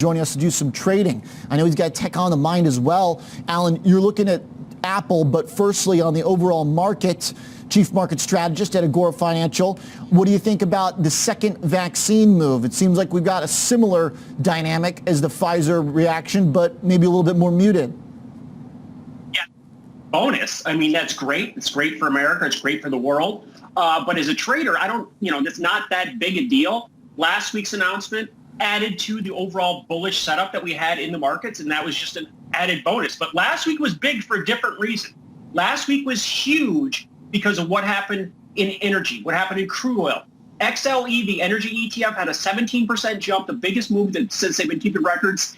Joining us to do some trading. I know he's got tech on the mind as well. Alan, you're looking at Apple, but firstly on the overall market, chief market strategist at Agora Financial. What do you think about the second vaccine move? It seems like we've got a similar dynamic as the Pfizer reaction, but maybe a little bit more muted. Yeah, bonus. I mean, that's great. It's great for America. It's great for the world. But as a trader, it's not that big a deal. Last week's announcement added to the overall bullish setup that we had in the markets, and that was just an added bonus. But last week was big for a different reason. Last week was huge because of what happened in energy, what happened in crude oil. XLE, the energy ETF, had a 17% jump, the biggest move since they've been keeping records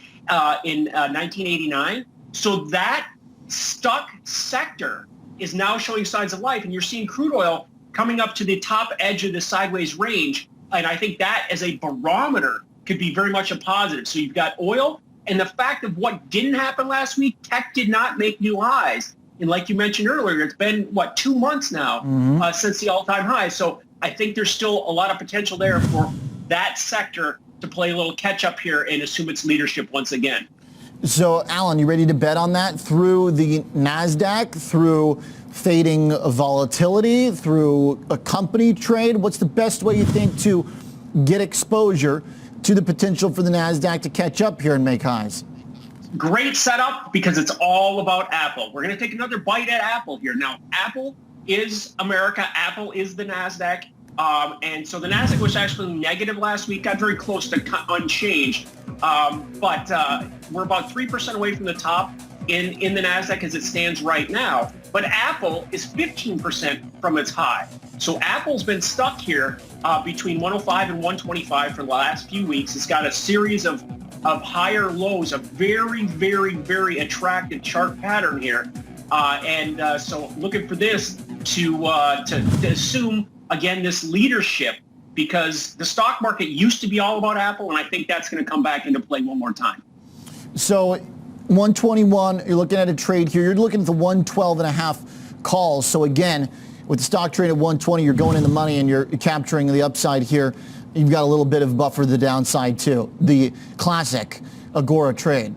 in 1989. So that stuck sector is now showing signs of life, and you're seeing crude oil coming up to the top edge of the sideways range. And I think that as a barometer could be very much a positive. So you've got oil, and the fact of what didn't happen last week, tech did not make new highs. And like you mentioned earlier, it's been, 2 months now since the all-time high. So I think there's still a lot of potential there for that sector to play a little catch-up here and assume its leadership once again. So, Alan, you ready to bet on that through the NASDAQ, through fading volatility, through a company trade? What's the best way you think to get exposure to the potential for the NASDAQ to catch up here and make highs? Great setup because it's all about Apple. We're going to take another bite at Apple here. Now, Apple is America. Apple is the NASDAQ. And so the NASDAQ was actually negative last week, got very close to unchanged. But we're about 3% away from the top in the NASDAQ as it stands right now. But Apple is 15% from its high. So Apple's been stuck here between 105 and 125 for the last few weeks. It's got a series of higher lows, a very, very, very attractive chart pattern here. So looking for this to assume, again, this leadership, because the stock market used to be all about Apple, and I think that's going to come back into play one more time. So 121, you're looking at a trade here. You're looking at the 112.5 calls. So again, with the stock trade at 120, you're going in the money and you're capturing the upside here. You've got a little bit of buffer to the downside too. The classic Agora trade.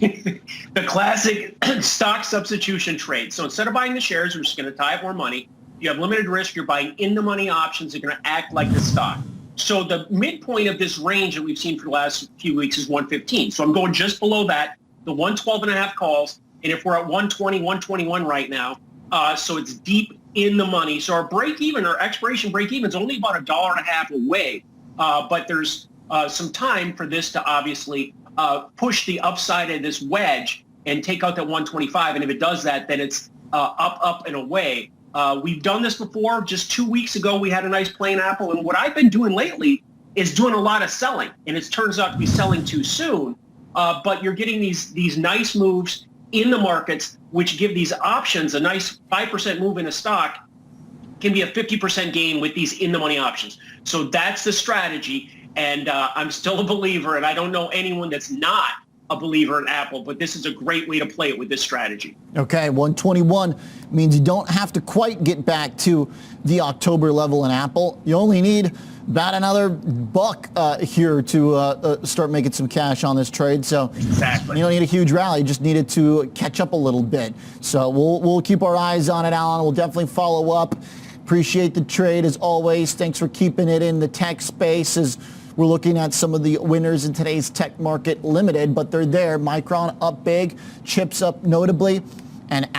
The classic stock substitution trade. So instead of buying the shares, we're just going to tie up more money. You have limited risk. You're buying in-the-money options. They're going to act like the stock. So the midpoint of this range that we've seen for the last few weeks is 115. So I'm going just below that, the 112.5 calls. And if we're at 120, 121 right now, so it's deep in the money. So our break-even, our expiration break-even is only about $1.50 away. But there's some time for this to obviously push the upside of this wedge and take out that 125. And if it does that, then it's up, and away. We've done this before. Just 2 weeks ago, we had a nice plain Apple. And what I've been doing lately is doing a lot of selling. And it turns out to be selling too soon. But you're getting these nice moves in the markets, which give these options a nice 5% move in a stock, can be a 50% gain with these in-the-money options. So that's the strategy. And I'm still a believer, and I don't know anyone that's not a believer in Apple, but this is a great way to play it with this strategy. Okay, 121 means you don't have to quite get back to the October level in Apple. You only need about another buck here to start making some cash on this trade. So exactly. You don't need a huge rally. You just need it to catch up a little bit. So we'll keep our eyes on it, Alan. We'll definitely follow up. Appreciate the trade as always. Thanks for keeping it in the tech space as we're looking at some of the winners in today's tech market limited, but they're there. Micron up big, chips up notably, and